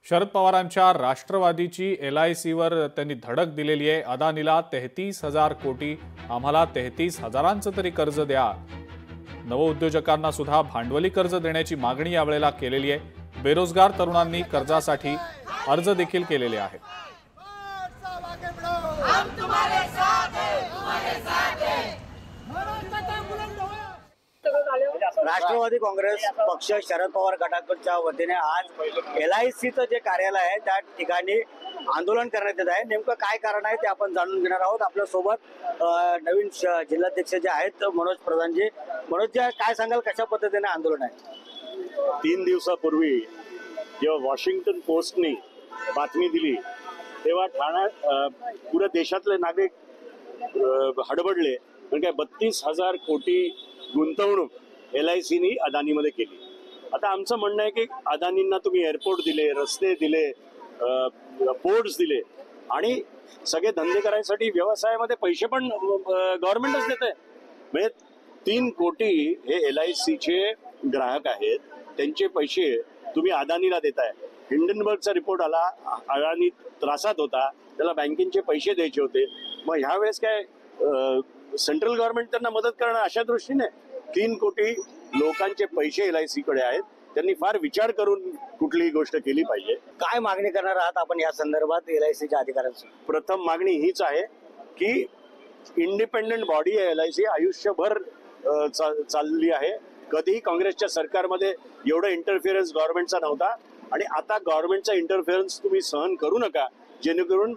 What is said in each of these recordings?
शरद पवारांच्या राष्ट्रवादीची LICवर त्यांनी धडक दिलेली आहे। अदानीला 33,000 कोटी, आम्हाला 33,000चं तरी कर्ज द्या। नवउद्योजकांना सुद्धा भांडवली कर्ज देण्याची मागणी यावेळेला केलेली आहे। बेरोजगार तरुणांनी कर्जासाठी अर्ज देखील केलेले आहेत। राष्ट्रवादी काँग्रेस पक्ष शरद पवार गटाच्या वतीने आज LICचं जे कार्यालय आहे त्या ठिकाणी आंदोलन करण्यात येत आहे। नेमकं काय कारण आहे ते आपण जाणून घेणार आहोत। आपल्या सोबत नवीन जिल्हाध्यक्ष जे आहेत मनोज प्रधानजी। मनोज, काय सांगाल, कशा पद्धतीने आंदोलन आहे? 3 दिवसापूर्वी जेव्हा वॉशिंग्टन पोस्टने बातमी दिली तेव्हा ठाण्यात पुऱ्या देशातले नागरिक हडबडले। कारण काय 32,000 कोटी गुंतवणूक LICनी अदानीमध्ये केली। आता आमचं म्हणणं आहे की अदानींना तुम्ही एअरपोर्ट दिले, रस्ते दिले, पोर्ट्स दिले आणि सगळे धंदे करायसाठी व्यवसायामध्ये पैसे पण गव्हर्नमेंटच देते। म्हणजे 3 कोटी हे LICचे ग्राहक आहेत, त्यांचे पैसे तुम्ही अदानीला देताय। हिंडनबर्गचा रिपोर्ट आला, अदानी त्रासात होता, त्याला बँकेचे पैसे द्यायचे होते। मग ह्या वेळेस काय सेंट्रल गव्हर्नमेंट त्यांना मदत करणं अशा दृष्टीने 3 कोटी लोकांचे पैसे LICकडे आहेत, त्यांनी फार विचार करून कुठलीही गोष्ट केली पाहिजे। काय मागणी करणार आहात आपण या संदर्भात LICच्या अधिकाऱ्यांची? प्रथम मागणी हीच आहे की इंडिपेंडेंट बॉडी आहे LIC, आयुष्यभर चालली आहे। कधीही काँग्रेसच्या सरकारमध्ये एवढा इंटरफिअरन्स गव्हर्नमेंटचा नव्हता आणि आता गव्हर्नमेंटचा इंटरफिअरन्स तुम्ही सहन करू नका, जेणेकरून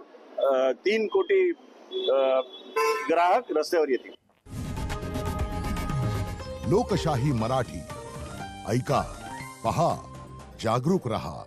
3 कोटी ग्राहक रस्त्यावर येतील। लोकशाही मराठी ऐका, पहा, जागरूक रहा।